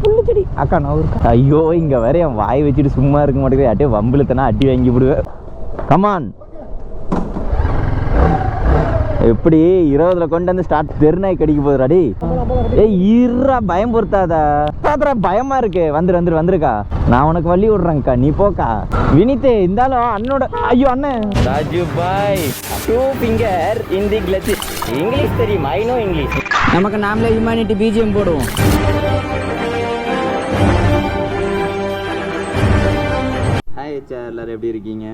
புல்லு செடி அக்கா நான் இருக்கா. ஐயோ இங்கே வேற என் வாய் வச்சுட்டு சும்மா இருக்க மாட்டேங்குது. அட்டே வம்பிழுத்தனா அடி வாங்கி விடுவேன். கமான் எப்படி 20ல் கொண்டு வந்து ஸ்டார்ட் தெருநாய் கடிக்க போதுடாடி. ஏய் ஈரா பயம் பொறுத்தாதா பயமா இருக்கு. வந்துருக்கா நான் உனக்கு வழி விடுறேங்க்கா நீ போக்கா. வினிதே இருந்தாலும் அண்ணனோட ஐயோ அண்ணன் ராஜு பாய் 2 ஃபிங்கர் இன் தி கிளட்ச். இங்கிலீஷ் தெரியும் ஐ நோ இங்கிலீஷ். நமக்கு நாமளே ஹியூமனிட்டி பிஜிஎம் போடுவோம். ஹாய் எல்லாரும் எப்படி இருக்கீங்க?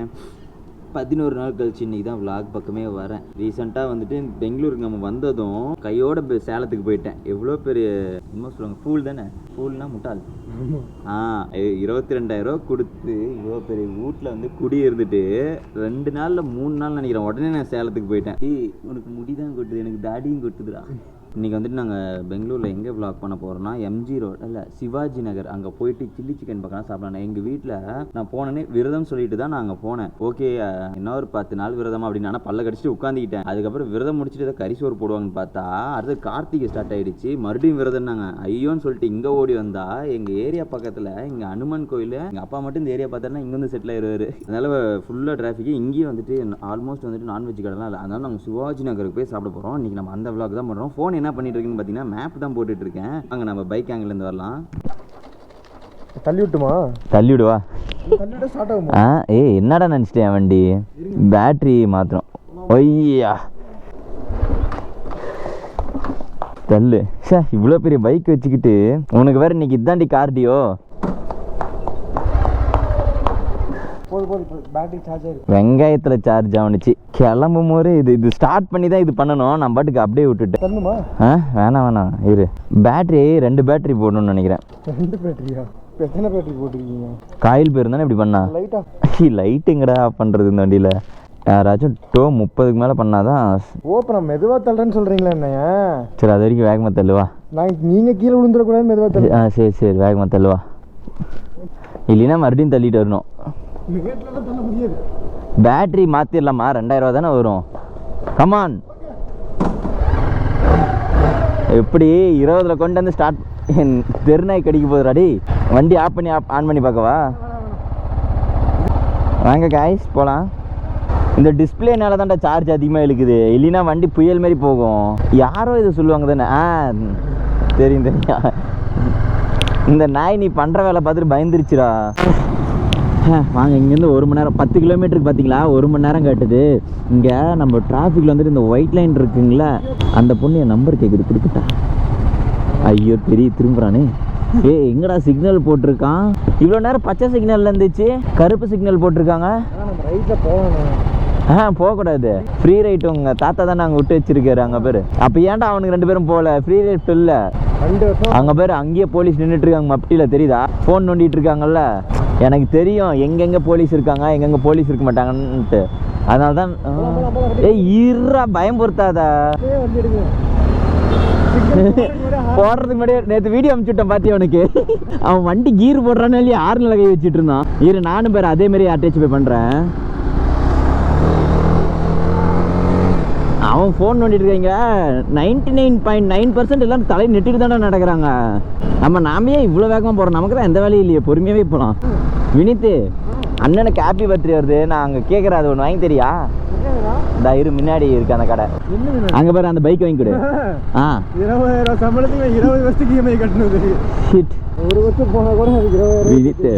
11 நாள் கழிச்சு இன்றைக்கி தான் விளாக் பக்கமே வரேன். ரீசெண்டாக வந்துட்டு பெங்களூருக்கு நம்ம வந்ததும் கையோட சேலத்துக்கு போயிட்டேன். எவ்வளோ பெரிய என்ன சொல்லுவாங்க ஃபூல் தானே, ஃபூல்னா முட்டாள். 22,000 கொடுத்து இவ்வளோ பெரிய வீட்டில் வந்து குடி இருந்துட்டு 2 நாளில் 3 நாள் நினைக்கிறேன் உடனே நான் சேலத்துக்கு போயிட்டேன். உனக்கு முடிதான் கொட்டுது, எனக்கு தாடியும் கொட்டுதுடா. இன்றைக்கி வந்துட்டு நாங்கள் பெங்களூரில் எங்கே விளாக் பண்ண போகிறோம்னா எம்ஜி ரோட் இல்லை சிவாஜி நகர். அங்கே போயிட்டு சில்லி சிக்கன் பக்கம் சாப்பிடலாம். எங்கள் வீட்டில் நான் போனேன்னே விரதம் சொல்லிட்டு தான் நான் அங்கே போனேன். ஓகே இன்னும் ஒரு 10 நாள் விரதம் அப்படின்னு ஆனால் பல்ல கடிச்சிட்டு உட்காந்துக்கிட்டேன். அதுக்கப்புறம் விரதம் முடிச்சுட்டு ஏதோ கறி சோறு போடுவாங்கன்னு பார்த்தா அடுத்து கார்த்திகை ஸ்டார்ட் ஆகிடுச்சு. மறுபடியும் விரதம் நாங்கள் ஐயோன்னு சொல்லிட்டு இங்கே ஓடி வந்தா எங்கள் ஏரியா பக்கத்தில் இங்கே அனுமன் கோயில். எங்கள் அப்பா மட்டும் இந்த ஏரியா பார்த்தாருன்னா இங்கே வந்து செட்டில் ஆயிடுவார். அதனால் ஃபுல்லாக டிராஃபிக்கு. இங்கேயும் வந்துட்டு ஆல்மோஸ்ட் வந்துட்டு நான்வெஜ் கடைலாம் இல்லை. அதனால நாங்கள் சிவாஜி நகருக்கு போய் சாப்பிட போகிறோம். இன்றைக்கி நம்ம அந்த விளாக் தான் பண்ணுறோம். ஃபோன் என்ன பண்ணிட்டு இருக்குன்னு பார்த்தீங்கன்னா மேப் தான் போட்டுட்டு இருக்கேன். அங்கே நம்ம பைக் ஆங்கிலேருந்து வரலாம். தள்ளி விட்டுமா? தள்ளி விடுவா. என்னடா நினச்சிட்டேன் வண்டி பேட்டரி மாத்திரம். ஒய்யா தள்ளு. இவ்வளோ பெரிய பைக் வச்சுக்கிட்டு உனக்கு வேற இன்னைக்கு இதாண்டி கார்டியோ. வெங்காயத்துல சார்ஜ் ஆனிச்சு. கிளம்பும் போது இது ஸ்டார்ட் பண்ணி தான் இது பண்ணணும். நான் பாட்டுக்கு அப்படியே விட்டுட்டேன். வேணாம் இரு. பேட்டரி 2 பேட்டரி போடணும்னு நினைக்கிறேன். 2 பேட்டரியா? எத்தனை பேட்டரி போட்டிருக்கீங்க? காயில் பேர் தானே இப்படி பண்ணா. லைட் எங்கடா பண்றது இந்த வண்டியில? யாராச்சும் 30க்கு மேலே பண்ணாதான். நான் மெதுவா தள்ளுறேன்னு சொல்றீங்களா என்னைய? சரி அது வரைக்கும் வேகமாக தள்ளுவா. நீங்க கீழே விழுந்துடக்கூடாது, மெதுவா தள்ளு. சரி வேகமாக தள்ளுவா. இல்லைன்னா மறுபடியும் தள்ளிட்டு வரணும். பேட்டரி மாத்திரலாமா? 2000 ரூபா தானே வரும். கமான் எப்படி 20ல் கொண்டு வந்து ஸ்டார்ட் தெருநாய் கடிக்க போதுடாடி. வண்டி ஆன் பண்ணி பார்க்கவா? வாங்க காய்ஸ் போகலாம். இந்த டிஸ்பிளேனால தான்டா சார்ஜ் அதிகமாக இழுக்குது. இல்லைன்னா வண்டி புயல் மாதிரி போகும். யாரோ இதை சொல்லுவாங்க தானே. தெரியும். இந்த நாய் நீ பண்ணுற வேலை பார்த்துட்டு பயந்துருச்சுடா. வாங்க இங்கேருந்து 1 மணி நேரம் 10 கிலோமீட்டருக்கு பார்த்தீங்களா 1 மணி நேரம் காட்டுது. இங்கே நம்ம டிராஃபிக்கில் வந்துட்டு இந்த ஒயிட் லைன் இருக்குங்களா, அந்த பொண்ணு என் நம்பர் கேட்குது கொடுத்துட்டா. ஐயோ பெரிய திரும்புறானே. எங்கடா சிக்னல் போட்டிருக்கான்? இவ்வளோ நேரம் பச்சை சிக்னல் இருந்துச்சு, கருப்பு சிக்னல் போட்டிருக்காங்க. போகக்கூடாது. ஃப்ரீ ரைட் உங்கள் தாத்தா தான் நாங்கள் விட்டு வச்சிருக்காரு அங்கே பேர். அப்போ ஏன்டா அவனுக்கு 2 பேரும் போகல? ஃப்ரீ ரைட் இல்லை அங்கே பேர். அங்கேயே போலீஸ் நின்றுட்டு இருக்காங்க மப்டியில் தெரியுதா? ஃபோன் நோண்டிட்டு இருக்காங்கல்ல. எனக்கு தெரியும் எங்கெங்கே போலீஸ் இருக்காங்க எங்கெங்கே போலீஸ் இருக்க மாட்டாங்கன்ட்டு. அதனால தான் ஈரா பயம் பொறுத்தாதா போடுறதுக்கு முன்னாடியே நேற்று வீடியோ அனுப்பிச்சுட்டேன் பார்த்தியா உனக்கு? அவன் வண்டி கீர் போடுறான்னு இல்லையா 6 கை வச்சுட்டு இருந்தான். இரு நானும் பேர் அதே மாதிரி அட்டாச் போய் பண்ணுறேன். அவன் ஃபோன் நோண்டிட்டு இருக்காங்க. 99.9% எல்லாம் தலை நெட்டிட்டு தானே நடக்கிறாங்க. நாமே இவ்வளோ வேகமாக போகிறோம். நமக்கு தான் எந்த வேலையும் இல்லையே, பொறுமையாகவே போகலாம். வினித்து அண்ணனுக்கு ஹாப்பி பர்த்டே வருது. நான் அங்கே கேட்குறேன், அது ஒன்று வாங்கி தெரியா? இந்த இரு முன்னாடி இருக்கு அந்த கடை. அங்கே பாரு அந்த பைக் வாங்கி கொடு. 20,000 சம்பளத்துக்கு 20 வருஷத்துக்கு இஎம்ஐ கட்டணும். ஒரு வருஷம் போனால் கூட அதுக்கு 20,000. வினித்து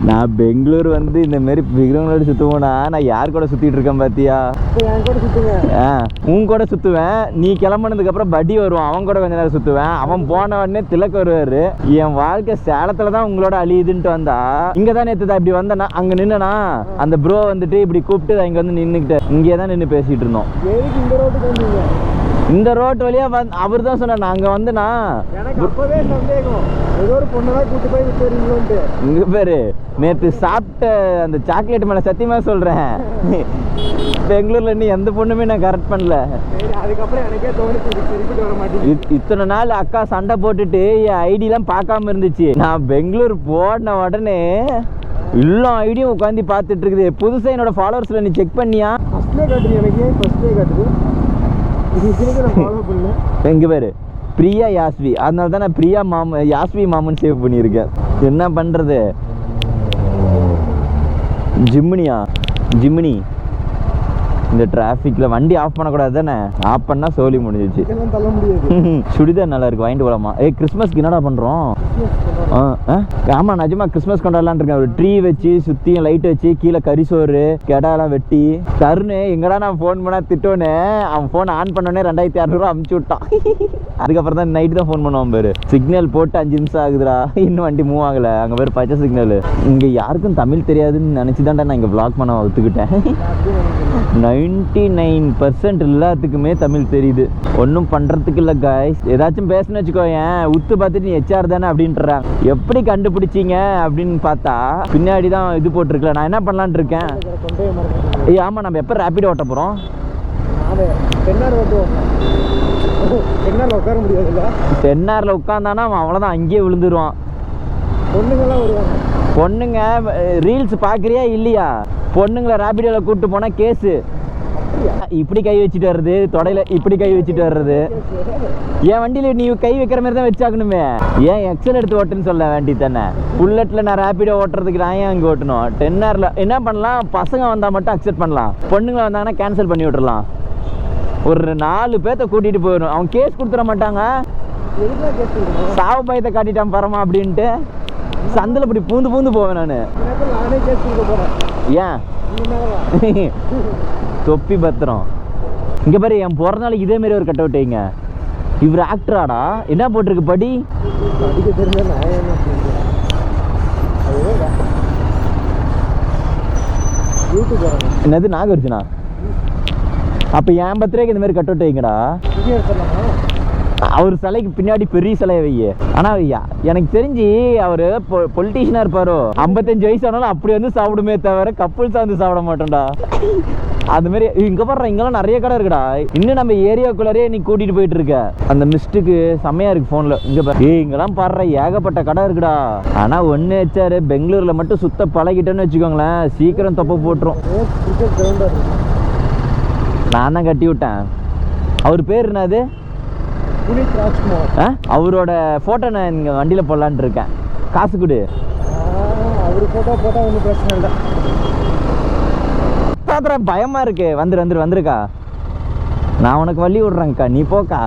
நான் பெங்களூர் வந்து இந்த மாதிரி விக்ரங்களோட சுற்றுவோனா நான் யார் கூட சுற்றிட்டு இருக்கேன் பார்த்தியா? என் கூட சுற்றுவேன். உன் கூட சுற்றுவேன். நீ கிளம்புனதுக்கப்புறம் படி வருவான், அவன் கூட கொஞ்ச நேரம் சுற்றுவேன். அவன் போன உடனே திலக்கு வருவார். என் வாழ்க்கை சேலத்தில் தான் உங்களோட அழியுதுன்ட்டு வந்தா. இங்கே தான் நேற்று தான் இப்படி வந்தேன்னா அங்கே நின்னா அந்த ப்ரோ வந்துட்டு இப்படி கூப்பிட்டு இங்கே வந்து நின்றுக்கிட்டு இங்கே தான் நின்று பேசிகிட்டு இருந்தோம். இந்த ரோட்டுக்கு வந்தீங்க? இந்த ரோட்டு வழியா அவர் தான் சொன்னார். நாங்கள் வந்துண்ணா எனக்கு அப்பவே சந்தேகம், ஏதோ ஒரு பொண்ணதான் கூட்டு போய் விட்டுறீங்களோன்ட்டு. இங்கே பேரு நேற்று சாப்பிட்ட அந்த சாக்லேட் மேலே சத்தியமாக சொல்கிறேன், பெங்களூரில் நீ எந்த பொண்ணுமே நான் கரெக்ட் பண்ணல. அதுக்கப்புறம் எனக்கே தோணுச்சு சரிப்பட்டு வர மாட்டேங்குது. இத்தனை நாள் அக்கா சண்டை போட்டுட்டு என் ஐடியெலாம் பார்க்காம இருந்துச்சு. நான் பெங்களூர் போன உடனே எல்லா ஐடியும் உட்காந்து பார்த்துட்டு இருக்குது. புதுசாக என்னோட ஃபாலோவர்ஸில் நீ செக் பண்ணியா? ஃபர்ஸ்ட்லேயே காட்டுது எனக்கு. ஃபர்ஸ்ட்லேயே காட்டுது. எங்க பேரு பிரியா யாஸ்வி, அதனால தான் நான் பிரியா யாஸ்வி மாமன் சேவ் பண்ணியிருக்கேன். என்ன பண்ணுறது? ஜிம்னி இந்த டிராஃபிக்கில் வண்டி ஆஃப் பண்ணக்கூடாது தானே? ஆஃப் பண்ணால் சோலி முடிஞ்சிச்சு. தள்ள முடியாது. சுடிதார் நல்லா இருக்கு, வாங்கிட்டு போகலாமா? கிறிஸ்மஸ்க்கு என்னடா பண்ணுறோம்? ஆமாம், நிஜமா கிறிஸ்மஸ் கொண்டாடலான் இருக்கேன். ஒரு ட்ரீ வச்சு சுற்றியும் லைட் வச்சு கீழே கரிசோறு கெடாலாம் வெட்டி தருணு. எங்கடா நான் ஃபோன் பண்ணால் திட்டோன்னு அவன் ஃபோன் ஆன் பண்ணோடனே 2600 அமுச்சு விட்டான். அதுக்கப்புறம் தான் நைட்டு தான் ஃபோன் பண்ணுவான் பாரு. சிக்னல் போட்டு 5 நிமிஷம் ஆகுதுடா, இன்னும் வண்டி மூவ் ஆகலை. அங்கே பேர் பச்சை சிக்னல். இங்கே யாருக்கும் தமிழ் தெரியாதுன்னு நினச்சி தான்டா நான் இங்கே வ்ளாக் பண்ண ஒத்துக்கிட்டேன். 99% எல்லாத்துக்குமே தமிழ் தெரியுது. ஒன்றும் பண்ணுறதுக்கு இல்லை காய்ஸ். ஏதாச்சும் பேசணும்னு வச்சுக்கோ, ஏன் உத்து பார்த்துட்டு நீ HR தானே அப்படின்றாங்க. எப்படி கண்டுபிடிச்சிங்க அப்படின்னு பார்த்தா பின்னாடி தான் இது போட்டிருக்கல. நான் என்ன பண்ணலான் இருக்கேன்? ஆமாம், நம்ம எப்போ ரேப்பிடோ ஓட்ட போகிறோம்? உட்கார முடியாதுல்ல. தென்னாரில் உட்காந்தானா அவன் அவ்வளோதான், அங்கேயே விழுந்துருவான். பொண்ணுங்கெல்லாம் வருவாங்க. பொண்ணுங்க ரீல்ஸ் பார்க்குறியா இல்லையா? பொண்ணுங்களை ரேபிடோவில் கூப்பிட்டு போனால் கேஸு. இப்படி கை வச்சுட்டு வர்றது, தொடையில் இப்படி கை வச்சுட்டு வர்றது. என் வண்டியில் நீ கை வைக்கிற மாதிரி தான் வச்சாக்கணுமே. ஏன் எக்ஸல் எடுத்து ஓட்டுன்னு சொல்ல வேண்டி தானே? புல்லட்டில் நான் ரேபிடோ ஓட்டுறதுக்கு நான் ஏன் அங்கே ஓட்டணும்? டென்னாரில் என்ன பண்ணலாம்? பசங்க வந்தால் மட்டும் அக்செப்ட் பண்ணலாம், பொண்ணுங்களை வந்தாங்கன்னா கேன்சல் பண்ணி விட்டுறலாம். ஒரு 4 பேர்த்த கூட்டிகிட்டு போயிடும். அவங்க கேஸ் கொடுத்துட மாட்டாங்க. சாவு பயத்தை காட்டிட்டான் பரமா அப்படின்ட்டு சந்தில் இப்படி பூந்து போவேன் நான். ஏன் தொப்பி பத்திரம். இங்கே பாரு, என் பிறந்த நாளைக்கு இதே மாதிரி ஒரு கட் அவுட் வைங்க. இவர் ஆக்டராடா? என்ன போட்டிருக்கு படி? என்னது நாகார்ஜுனா? அப்போ என் பர்த்டேக்கு இந்த மாதிரி கட் அவுட் வைங்கடா. அவர் சிலைக்கு பின்னாடி பெரிய சிலையை வைய. ஆனால் எனக்கு தெரிஞ்சு அவர் பொலிட்டீஷியனாக இருப்பாரோ, 55 வயசு ஆனாலும் அப்படி வந்து சாப்பிடுமே தவிர கப்புள்ஸாக வந்து சாப்பிட மாட்டோம்டா. அது மாதிரி இங்கே பாடுற, இங்கெல்லாம் நிறைய கடை இருக்குடா. இன்னும் நம்ம ஏரியாக்குள்ளே நீ கூட்டிகிட்டு போயிட்டு இருக்க. அந்த மிஸ்ட்டுக்கு செம்மையாக இருக்குது ஃபோனில். இங்கே பாரு, இங்கெல்லாம் பாடுற ஏகப்பட்ட கடை இருக்குடா. ஆனால் ஒன்று வச்சாரு, பெங்களூரில் மட்டும் சுத்த பழகிட்டேன்னு வச்சுக்கோங்களேன், சீக்கிரம் தொப்பை போட்டுரும். நான் தான் கட்டி விட்டேன். அவர் பேர் என்னது? புனித் ராஜ்குமார். அவரோட ஃபோட்டோ நான் இங்கே வண்டியில் போடலான்ட்டு இருக்கேன். காசு கொடு. அவர் ஃபோட்டோ போட்டால் ஒன்றும் பிரச்சனை இல்லை. பார்த்தா பயமாக இருக்கு. வந்துருக்கா. நான் உனக்கு வழி விட்றேங்க்கா, நீ போக்கா.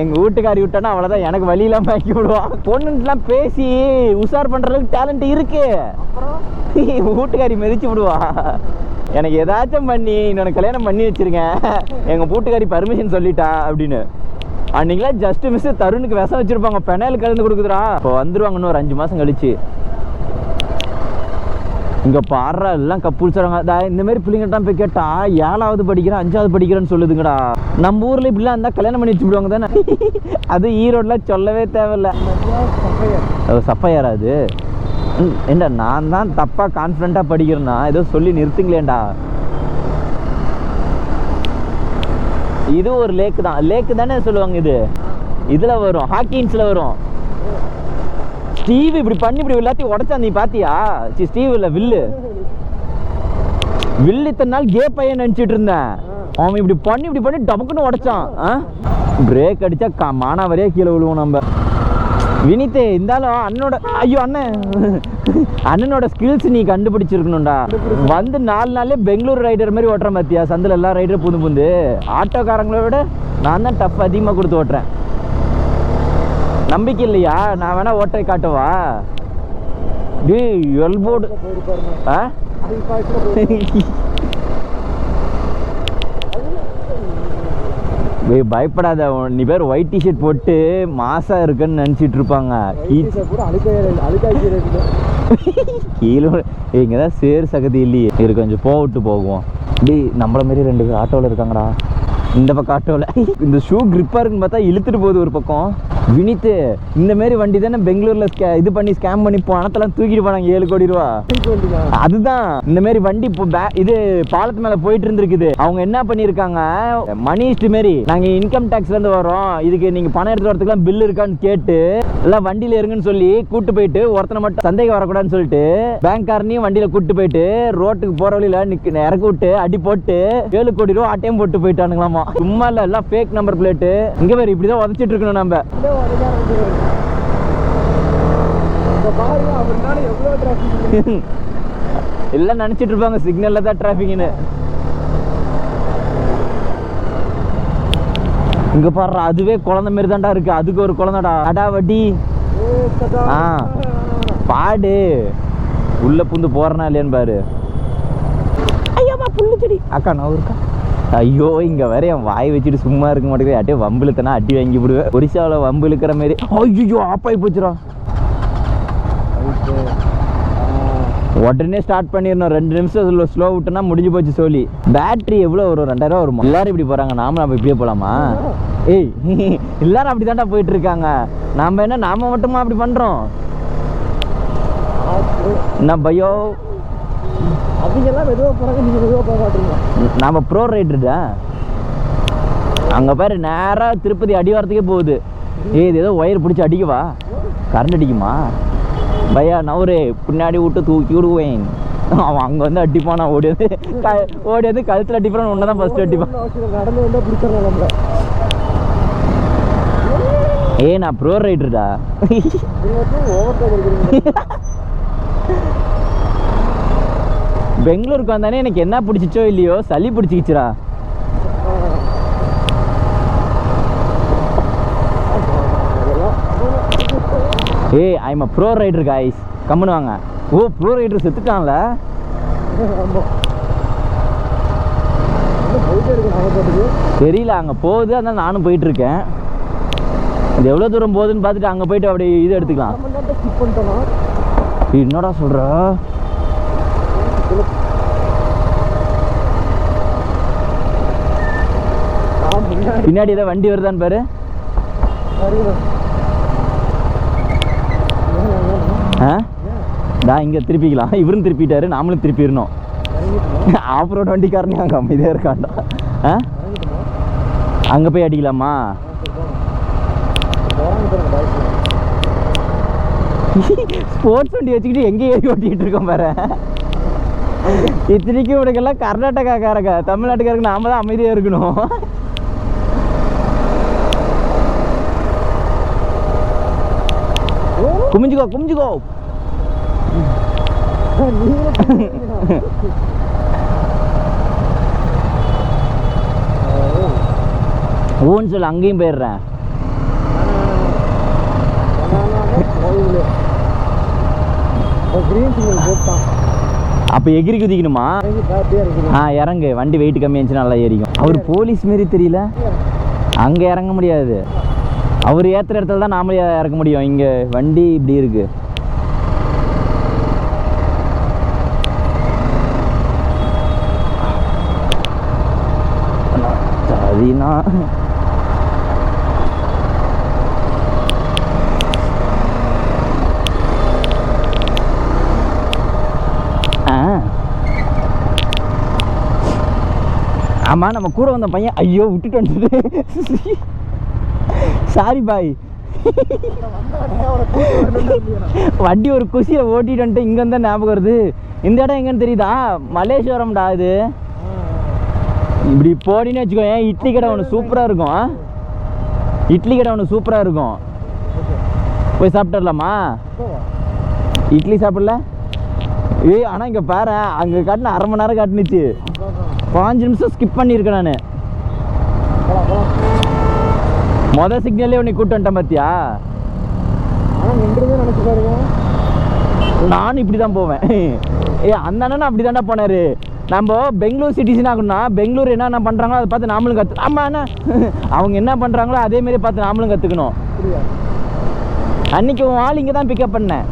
எங்கள் வீட்டுக்காரி விட்டானா அவ்வளோதான், எனக்கு வழியெல்லாம் பாக்கி விடுவான். பொண்ணுலாம் பேசி உஷார் பண்ணுற அளவுக்கு டேலண்ட் இருக்கு. வீட்டுக்காரி மிதிச்சு விடுவா. எனக்கு ஏதாச்சும் பண்ணி இன்னொன்று கல்யாணம் பண்ணி வச்சிருக்கேன், எங்கள் வீட்டுக்காரி பர்மிஷன் சொல்லிட்டா அப்படின்னு. அன்றைக்கெலாம் ஜஸ்ட் மிஸ் தருணுக்கு விஷம் வச்சுருப்பாங்க, பெனாயில் கலந்து கொடுக்குதுடா. இப்போ வந்துடுவாங்க இன்னும் ஒரு 5 மாதம் கழிச்சு. இங்கே பாடுறா எல்லாம் கப்புள்ஸ் வராங்க. இந்தமாரி பிள்ளைங்கள்ட்டான் போய் கேட்டா 7வது படிக்கிறேன் 5வது படிக்கிறேன்னு சொல்லுதுங்கடா. நம்ம ஊரில் இப்படிலாம் இருந்தால் கல்யாணம் பண்ணி வச்சு விடுவாங்க தானே. அது ஈரோட்டில் சொல்லவே தேவையில்லை. சஃபையாரா அது? ஏண்டா நான் தான் தப்பாக கான்ஃபிடண்ட்டாக படிக்கிறேன்னா ஏதோ சொல்லி நிறுத்துங்களேண்டா. இது ஒரு லேக்கு தானே சொல்லுவாங்க. இதில் வரும், ஹாக்கின்ஸில் வரும். ஸ்டீவ் இப்படி பண்ணி இப்படி எல்லாத்தையும் உடச்சா நீ பார்த்தியா? ஸ்டீவ் இல்லை, வில்லு இத்தனை நாள் கே பையன் நினச்சிட்டு இருந்தேன். அவன் இப்படி பண்ணி டபக்குன்னு உடச்சான். பிரேக் அடித்தா மானாவரியாக கீழே விழுவோம் நம்ம. வினித்தே இருந்தாலும் அண்ணனோட ஸ்கில்ஸ் நீ கண்டுபிடிச்சிருக்கணும்டா. வந்து 4 நாள்லேயே பெங்களூர் ரைடர் மாதிரி ஓட்டுறேன் பார்த்தியா? சந்தில் எல்லா ரைடரும் புந்து ஆட்டோக்காரங்கள விட நான் தான் டஃப் அதிகமாக கொடுத்து ஓட்டுறேன். நம்பிக்கை இல்லையா? நான் வேணா ஓட்டை காட்டுவா? எல்போர்டு பயப்படாத. நீ பேர் ஒயிட் டிஷர்ட் போட்டு மாசா இருக்குன்னு நினச்சிட்டு இருப்பாங்க. கீழே இங்கதான் சேர் சகதி இல்லையே. இது கொஞ்சம் போட்டு போகுவோம். நம்மள மாரி 2 பேர் ஆட்டோவில் இருக்காங்கடா. இந்த பக்கம் ஆட்டோவில் இந்த ஷூ கிரிப்பாக இருக்குன்னு பார்த்தா இழுத்துட்டு போகுது ஒரு பக்கம். வினித்து இந்த மாதிரி வண்டி தானே பெங்களூர்ல இது பண்ணி ஸ்கேம் பண்ணி பணத்தெல்லாம் தூக்கிட்டு போனாங்க 7 கோடி ரூபா. அதுதான் இந்த மாதிரி வண்டி இது பாலத்து மேல போயிட்டு இருந்திருக்குது. அவங்க என்ன பண்ணிருக்காங்க, மணி ஹிஸ்ட் மாரி நாங்க இன்கம் டாக்ஸ்ல இருந்து வரோம், இதுக்கு நீங்க பணம் எடுத்து வரதுக்குலாம் பில் இருக்கான்னு கேட்டு எல்லாம் வண்டியில இருங்கன்னு சொல்லி கூட்டு போயிட்டு ஒருத்தனை மட்டும் சந்தேகம் வரக்கூடாதுன்னு சொல்லிட்டு பேங்க்காரனையும் வண்டியில கூட்டு போயிட்டு ரோட்டுக்கு போற வழியில இறக்கி விட்டு அடி போட்டு 7 கோடி ரூபா ஆட்டையும் போட்டு போயிட்டானுங்களாமா. சும்மா இல்ல, எல்லாம் ஃபேக் நம்பர் பிளேட்டு. இங்க பேர் இப்படிதான் உதச்சிட்டு இருக்கணும் நம்ம. எல்லாம் நினைச்சிட்டு இருப்பாங்க சிக்னல்ல தான் டிராபிக்னு. இங்க பாரு, அதுவே குழந்தை மாதிரி தான்டா இருக்கு. அதுக்கு ஒரு குழந்தைடா அடா வட்டி பாடு உள்ள புந்து போறனா இல்லையான்னு பாரு. ஐயோமா புல்லு செடி அக்கா நான் இருக்கா. ஐயோ இங்க வேற என் வாய் வச்சுட்டு சும்மா இருக்க மாட்டேங்குது. அட்டே வம்பு இழுத்தனா அடி வாங்கி விடுவேன். ஒரிசாவில் வம்பு இழுக்கிற மாதிரி. ஐயோ ஆப்பாய் போச்சுரா. உடனே ஸ்டார்ட் பண்ணிடணும். 2 நிமிஷம் ஸ்லோ விட்டோன்னா முடிஞ்சு போச்சு சொல்லி. பேட்டரி எவ்வளோ வரும்? 2000 வருமா? எல்லாரும் இப்படி போறாங்க, நாம நம்ம இப்படியே போலாமா? ஏய் எல்லாரும் அப்படி தாண்டா போயிட்டு இருக்காங்க. நாம மட்டுமா அப்படி பண்றோம்? என்ன பயோ? நாம ப்ரோ ரைடர்டா. அங்க பாரு நேரா திருப்பதி அடிவாரத்துக்கே போகுது. இது ஏதோ ஒயர் பிடிச்சி அடிக்கவா? கரண்ட் அடிக்குமா? பையா நவரு பின்னாடி விட்டு தூக்கி விடுவேன். அவன் அங்க வந்து அடிப்பான். நான் ஓடியாது கழுத்துல அடிப்பான். ஒன்னதான் ஃபர்ஸ்ட் அடிப்பான். நான் ப்ரோ ரைடர்டா. பெங்களூருக்கு வந்தானே எனக்கு என்ன பிடிச்சிச்சோ இல்லையோ சளி பிடிச்சிக்கிச்சுரா. I'm a pro rider guys, கம்முன்னு வாங்க. ஓ ப்ரோ ரைடர் செத்துட்டான்ல. தெரியல அங்கே போகுது, அதனால நானும் போயிட்டு இருக்கேன். இது எவ்வளோ தூரம் போகுதுன்னு பார்த்துட்டு அங்கே போயிட்டு அப்படி இது எடுத்துக்கலாம். என்னடா சொல்ற? பின்னாடி ஏதாவது வண்டி வருதான்னு பாரு. இங்க திருப்பிக்கலாம். இவரும் திருப்பிட்டாரு, நாமளும் திருப்பிடணும். ஆஃப் ரோட் வண்டிக்காரனே அங்கே அமைதியாக இருக்காண்டா. அங்கே போய் அடிக்கலாமா? ஸ்போர்ட்ஸ் வண்டி வச்சுக்கிட்டு எங்கே ஏறி ஓட்டிகிட்டு இருக்கோம் பாரு. இத்தனைக்கும் இவனுக்கெல்லாம் கர்நாடகாக்காரங்க, தமிழ்நாட்டுக்காரங்க. நாம தான் அமைதியாக இருக்கணும். குமிஞ்சுக்கோ. ஊன்னு சொல்லு, அங்கேயும் போயிடுறேன். அப்ப எகிரி குதிக்கணுமா? இறங்கு. வண்டி வெயிட் கம்மியாச்சுன்னா நல்லா ஏறிக்கும். அவர் போலீஸ் மாரி தெரியல. அங்க இறங்க முடியாது. அவர் ஏத்துற இடத்துல தான் நாமளே இறக்க முடியும். இங்க வண்டி இப்படி இருக்கு. சரிண்ணா. ஆமா நம்ம கூட வந்த பையன் ஐயோ விட்டுட்டு வந்துட்டு. சாரி பாய். வண்டி ஒரு குசியில் ஓட்டிட்டு வந்துட்டு இங்கே இருந்தால் ஞாபகம் வருது. இந்த இடம் எங்கன்னு தெரியுதா? மலேஸ்வரம்டா. இது இப்படி போடின்னு வச்சுக்கோ. இட்லி கடை ஒன்று சூப்பராக இருக்கும். போய் சாப்பிட்டுடலாமா? இட்லி சாப்பிடல? ஆனால் இங்கே பாரு, அங்கே காட்டின 1/2 மணி நேரம் காட்டுனுச்சு. 5 நிமிஷம் ஸ்கிப் பண்ணியிருக்கேன் நான். மொதல் சிக்னல்லே உன்னை கூட்டு வந்துட்டேன் பார்த்தியா? நானும் இப்படி தான் போவேன். அந்த அண்ணனும் அப்படி தாண்டா போனார். நம்ம பெங்களூர் சிட்டிசன் ஆகணும்னா பெங்களூர் என்னென்ன பண்ணுறாங்களோ அதை பார்த்து நாமளும் ஆமாம் என்ன அவங்க என்ன பண்ணுறாங்களோ அதேமாரி பார்த்து நாமளும் கற்றுக்கணும். அன்னைக்கு உன் ஆள் இங்கே தான் பிக்கப் பண்ணேன்.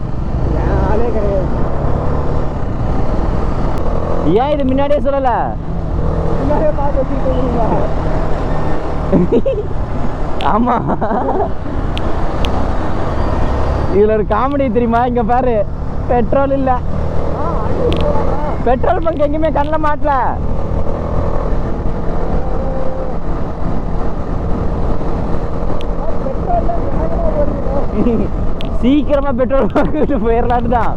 ஏன் இது முன்னாடியே சொல்லலை? ஆமாம் இதில் ஒரு காமெடி தெரியுமா? இங்கே பாரு, பெட்ரோல் இல்லை. பெட்ரோல் பங்க் எங்கேயுமே கண்ணில் மாட்டல. சீக்கிரமா பெட்ரோல் பங்க் போயிடலான்னு தான்.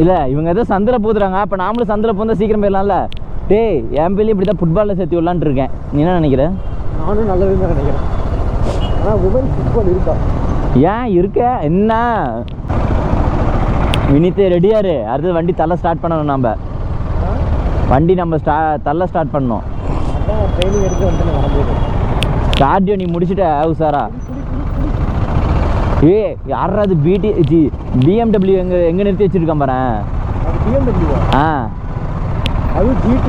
இல்ல இவங்க ஏதோ சந்தில பூத்துறாங்க. அப்ப நாமளும் சந்தில பூந்தா சீக்கிரம் போயிடலாம்ல. டேய், என் பிள்ளை இப்படி தான் ஃபுட்பாலில் சேர்த்து விடலான்ட்டு இருக்கேன். நீ என்ன நினைக்கிற? நானும் நல்லதுன்னு தான் நினைக்கிறேன். ஆனால் உமன் ஃபுட்பால் இருக்கா? ஏன் இருக்க என்ன? வினித்து ரெடியாரு. அடுத்தது வண்டி தள்ள ஸ்டார்ட் பண்ணணும். நம்ம வண்டி நம்ம தள்ள ஸ்டார்ட் பண்ணணும். அதான் ட்ரைனிங் எடுத்து வந்து வரும்போது கார்டியோ நீ முடிச்சுட்ட உசாரா. ஏ யாராவது BMW எங்கே நிறுத்தி வச்சுருக்கான் பாரு. அது BMW? ஆ, அது GT.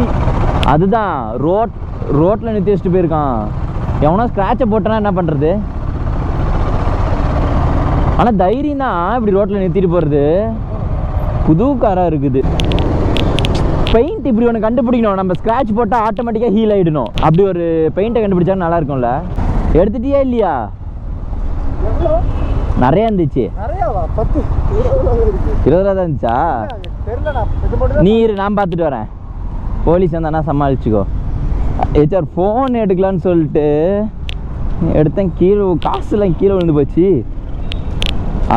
அதுதான் ரோட்டில் நிறுத்தி வச்சுட்டு போயிருக்கான். எவனா ஸ்க்ராட்சை போட்டனா என்ன பண்ணுறது? ஆனால் தைரியம் தான் இப்படி ரோட்டில் நிறுத்திட்டு போகிறது. புது காராக இருக்குது. பெயிண்ட் இப்படி ஒன்று கண்டுபிடிக்கணும். நம்ம ஸ்க்ராட்ச் போட்டால் ஆட்டோமேட்டிக்காக ஹீல் ஆகிடணும். அப்படி ஒரு பெயிண்ட்டை கண்டுபிடிச்சா நல்லா இருக்கும்ல. எடுத்துட்டியா இல்லையா? நிறையா இருந்துச்சு. 20 தான் இருந்துச்சா? நீ நான் பார்த்துட்டு வரேன். போலீஸ் வந்தானா சமாளிச்சுக்கோ. ஏச்சார் ஃபோன் எடுக்கலான்னு சொல்லிட்டு எடுத்தேன். கீழே காசுலாம் கீழே விழுந்து போச்சு.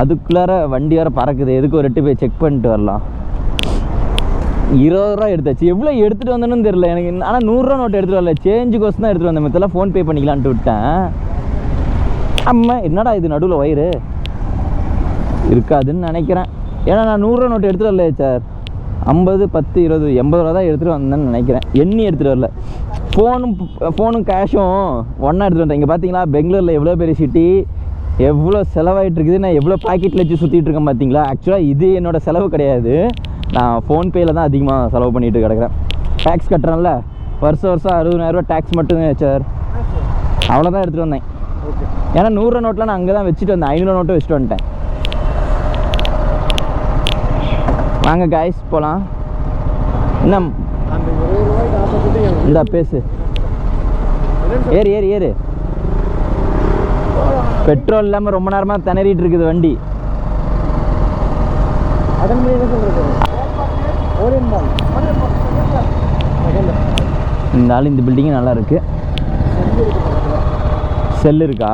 அதுக்குள்ளார வண்டி வேறு பறக்குது. எதுக்கு ஒரு 8 போய் செக் பண்ணிட்டு வரலாம். 20 ரூபா எடுத்தாச்சு. எவ்வளோ எடுத்துகிட்டு வந்தேன்னு தெரியல எனக்கு. ஆனால் 100 ரூபா நோட்டு எடுத்துகிட்டு வரல. சேஞ்சுக்கோசம் தான் எடுத்துகிட்டு வந்தேன். மற்றெல்லாம் ஃபோன்பே பண்ணிக்கலான்ட்டு விட்டேன். அம்மா என்னடா இது நடுவில் வயிறு இருக்காதுன்னு நினைக்கிறேன். ஏன்னா நான் 100 ரூபா நோட்டு எடுத்துகிட்டு வரல சார். 50, 10, 20, 80 ரூபா தான் எடுத்துகிட்டு வந்தேன்னு நினைக்கிறேன். எண்ணி எடுத்துகிட்டு வரல. ஃபோனும் கேஷும் ஒன்றா எடுத்துகிட்டு வந்தேன். இங்கே பார்த்தீங்களா பெங்களூரில் எவ்வளோ பெரிய சிட்டி, எவ்வளோ செலவாகிட்டு இருக்குது. நான் எவ்வளோ பாக்கெட்டில் வச்சு சுற்றிட்டு இருக்கேன் பார்த்தீங்களா. ஆக்சுவலாக இது என்னோடய செலவு கிடையாது. நான் ஃபோன்பேயில் தான் அதிகமாக செலவு பண்ணிட்டு கிடக்கிறேன். டேக்ஸ் கட்டுறேன்ல, வருஷம் 60,000 ரூபா டேக்ஸ் மட்டும் சார். அவ்வளோதான் எடுத்துகிட்டு வந்தேன். ஏன்னா 100 ரூபா நோட்டில் நான் அங்கே தான் வச்சுட்டு வந்தேன். 500 நோட்டை வச்சுட்டு வந்துட்டேன். வாங்க காய்ஸ் போகலாம். என்ன இந்தா பேசு. ஏறு. பெட்ரோல் இல்லாமல் ரொம்ப நேரமாக திணறிட்டு இருக்குது வண்டி. இந்த ஆள் இந்த பில்டிங்கு நல்லா இருக்கு. செல் இருக்கா?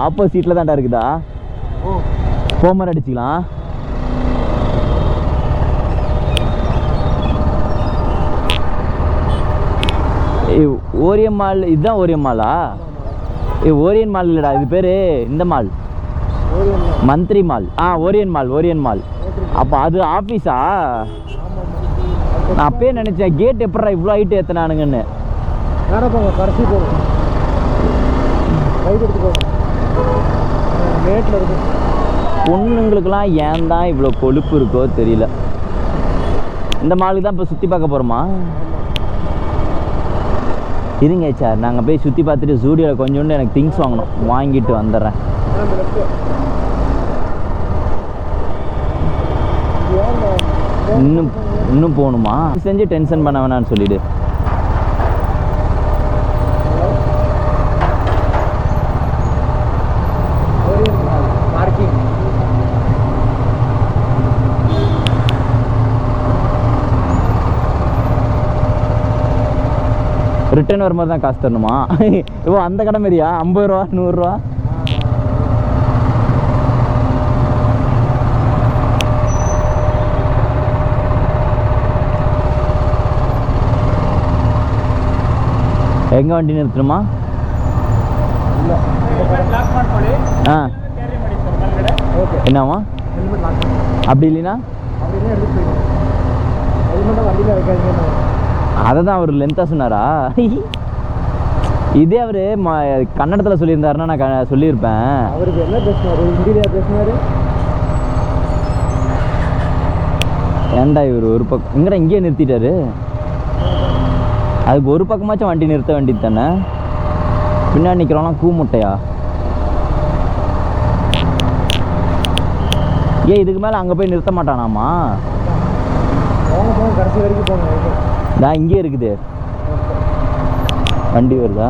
ஆப்போசிட்டில் தான்டா இருக்குதா? போமர் அடிச்சுக்கலாம். ஓரியன் மால். இதுதான் ஓரியன் மாலா? ஓரியன் மால் இல்லைடா, இது பேர் இந்த மால் மந்த்ரி மால். ஓரியன் மால். அப்போ அது ஆஃபீஸா? நான் அப்பயே நினச்சேன் கேட் எப்படா இவ்வளோ ஹைட்டு ஏற்றினானுங்கன்னு. கடைசி போகும் பொண்ணுங்களுக்கெல்லாம் ஏன் தான் இவ்வளோ கொழுப்பு இருக்கோ தெரியல. இந்த மாலுக்கு தான் இப்போ சுற்றி பார்க்க போகிறோமா? இருங்க சார், நாங்கள் போய் சுற்றி பார்த்துட்டு ஜூடியோவில் கொஞ்சோண்டு எனக்கு திங்ஸ் வாங்கணும். வாங்கிட்டு வந்துடுறேன். இன்னும் போகணுமா? செஞ்சு டென்ஷன் பண்ண வேணான்னு சொல்லிடு. ரிட்டர்ன் வரும்போது தான் காசு தரணுமா? இப்போ அந்த கடை மாரியா? 50 ரூபா 100 ரூபா? எங்கே வண்டி நிறுத்தணுமா? என்னவா அப்படி இல்லைன்னா அதை தான் அவர் லென்த்தாக சொன்னாரா? இதே அவர் கன்னடத்தில் சொல்லியிருந்தாருன்னா நான் சொல்லியிருப்பேன். அவருக்கு என்ன பேசினாரு? ஹிந்தியில பேசினாரு. ஏன்டா இவர் ஒரு பக்கம் இங்கடா இங்கேயே நிறுத்திட்டாரு. அதுக்கு ஒரு பக்கமாச்சும் வண்டி நிறுத்த வேண்டியது தானே. பின்னாடி நிற்கிறோம்லாம் கூ முட்டையா? ஏன் இதுக்கு மேலே அங்கே போய் நிறுத்த மாட்டானாமா? கடைசி வரைக்கும் போங்க. நான் இங்கே இருக்குது வண்டி வருதா?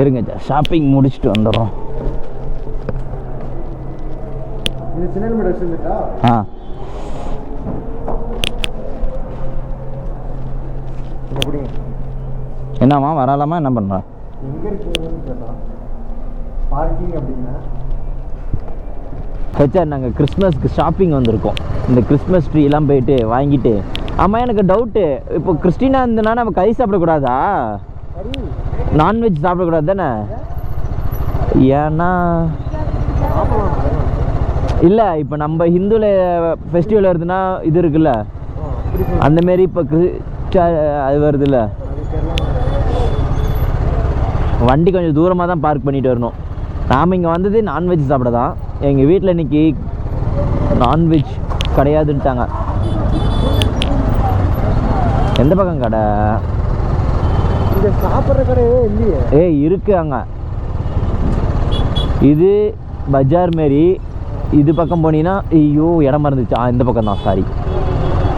இருங்க ஷாப்பிங் முடிச்சுட்டு வந்துடுறோம். இது சின்ன ட்ரெஸ் இருந்துட்டா? ஆ என்னம்மா வரலாமா என்ன பண்ணுறா? எங்கே இருக்குதுன்னு கேட்டா பார்க்கிங் அப்படின்னா ஹெச்ஆ நாங்கள் கிறிஸ்மஸ்க்கு ஷாப்பிங் வந்திருக்கோம். இந்த கிறிஸ்மஸ் ட்ரீலாம் போயிட்டு வாங்கிட்டு. ஆமாம் எனக்கு டவுட்டு, இப்போ கிறிஸ்டினா இருந்ததுனா நம்ம கறி சாப்பிடக்கூடாதா? நான்வெஜ் சாப்பிடக்கூடாது தானே? ஏன்னா இல்லை இப்போ நம்ம ஹிந்துவில் ஃபெஸ்டிவல் வருதுன்னா இது இருக்குல்ல, அந்தமாரி இப்போ அது வருதுல்ல. வண்டி கொஞ்சம் தூரமாக தான் பார்க் பண்ணிட்டு வரணும். நாம் இங்கே வந்தது நான்வெஜ் சாப்பிட தான். எங்கள் வீட்டில் இன்றைக்கி நான்வெஜ் கிடையாதுன்ட்டாங்க. எந்த பக்கம் கடை? இங்கே சாப்பிட்ற கடையே இல்லையே. இருக்கு அங்கே. இது பஜார் மாரி. இது பக்கம் போனீங்கன்னா ஐயோ இடம் மறந்துச்சு. இந்த பக்கம் தான், சாரி.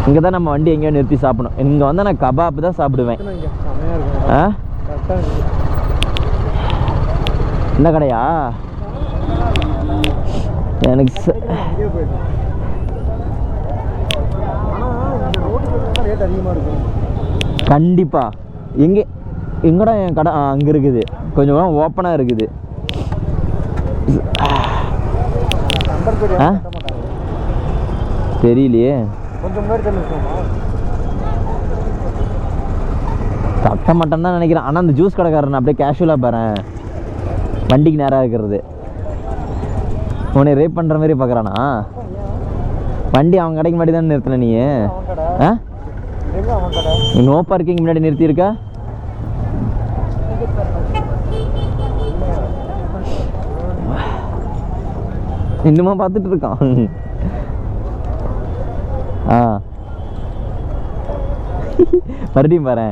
இங்கே தான் நம்ம வண்டி எங்கேயோ நிறுத்தி சாப்பிடணும். இங்கே வந்து நான் கபாப் தான் சாப்பிடுவேன். ஆ இந்த கடையா? எனக்கு கண்டிப்பா. எங்கடா என் கடை? அங்கே இருக்குது, கொஞ்சம் ஓப்பனாக இருக்குது. தெரியலையே, தட்ட மாட்டேன்னு தான் நினைக்கிறேன். ஆனால் அந்த ஜூஸ் கடைக்காரன் அப்படியே கேஷுவலாக பாறேன், வண்டிக்கு நேராக இருக்கிறது. உன்னை ரேப் பண்ணுற மாதிரி பார்க்குறானா? வண்டி அவன் கடைக்கு முன்னாடி தானே நிறுத்தின நீ? நோ பார்க்கிங் முன்னாடி நிறுத்தியிருக்கா? இன்னுமா பார்த்துட்டு இருக்கான்? மறுபடியும் பாரு.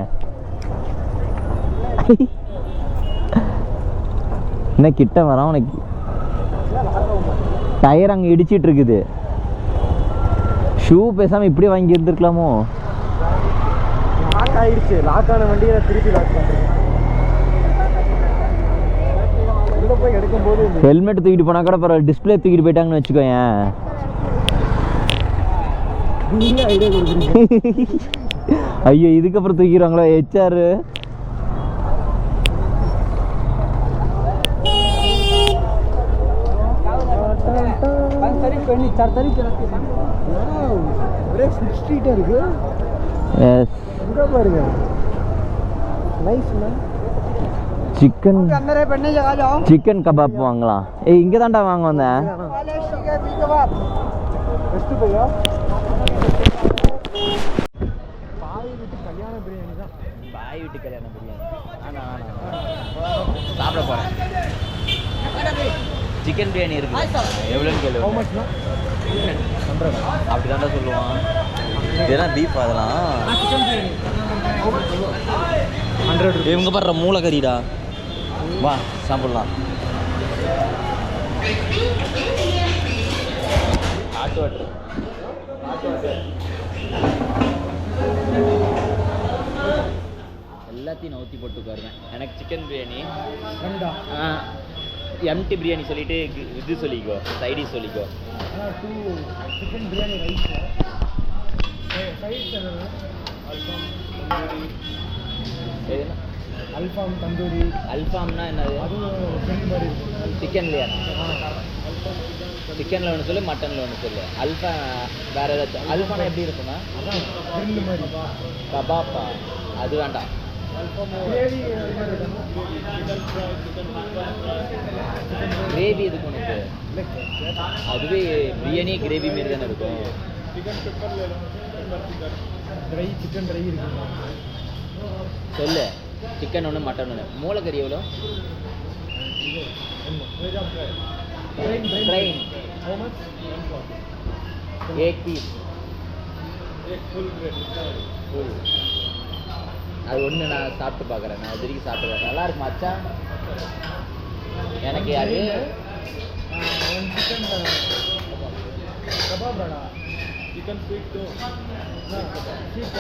என்ன கிட்ட வரான் உனக்கு? டயர் அங்கே இடிச்சிட்டு இருக்குது. ஷூ பேசாமல் இப்படி வாங்கி இருந்துருக்கலாமோ? லாக் ஆயிடுச்சு. லாக் ஆன வண்டியை திருப்பி லாக் பண்ணுறேன். உள்ள போய் எடுக்கும்போது ஹெல்மெட் தூக்கிட்டு போனால் கூட பரவாயில்ல, டிஸ்பிளே தூக்கிட்டு போயிட்டாங்கன்னு வச்சுக்கோயேன். ஐடியா கொடுக்குறீங்க. ஐயோ இதுக்கப்புறம் தூக்கிடுவாங்களோ ஹெச்ஆர்? ஒரே ஃபுட் ஸ்ட்ரீட்டாக இருக்கு. இங்கே பாருங்க, நைஸ்ண்ணா. சிக்கன் கபாப் வாங்கலாம். இங்கே தான்டா வாங்க வந்தேன். பெஸ்ட்டு பையா. பாய் வீட்டு கல்யாண பிரியாணி தான். பாய் வீட்டு கல்யாண பிரியாணி சாப்பிட போகிறேன். சிக்கன் பிரியாணி இருக்கு, எவ்வளோன்னு கேள்வி. அப்படி தான்டா சொல்லுவான். இதெல்லாம் பீஃப், அதெல்லாம் 100. இவங்க பாடுற மூளைக்கறிடா. வா சாப்பிடலாம். ஆட்டு வாட்டர் எல்லாத்தையும் நான் ஊற்றி போட்டு உட்காருவேன். எனக்கு சிக்கன் பிரியாணி, எம்டி பிரியாணி சொல்லிட்டு இது சொல்லிக்கோ, சைடிஷ் சொல்லிக்கோ. சிக்கன் பிரியாணி ரைஸ், அல்ஃபாம் தந்தூரி. அல்ஃபாம்னா என்னது? சிக்கன்லையா? சிக்கனில் ஒன்று சொல்லு, மட்டனில் ஒன்று சொல்லு. அல்ஃபா வேறு ஏதாச்சும். அல்ஃபானா எப்படி இருக்குமா? கபாப்பா? அது வேண்டாம். கிரேவி எதுக்கு உனக்கு? அதுவே பிரியாணி கிரேவி மாரி தானே இருக்கும். சிக்கன் ட்ரை இருக்கு சொல்லு. சிக்கன் ஒன்று, மட்டன் ஒன்று. மூளைக்கறி எவ்வளோ? ட்ரெயின் 1 பீஸ் அது ஒன்று நான் சாப்பிட்டு பார்க்குறேன். நான் இது வரைக்கும் சாப்பிட்றேன். நல்லா இருக்கு மச்சான். எனக்கு அது சிக்கன் கபாப் சிக்கன் ஸ்வீட்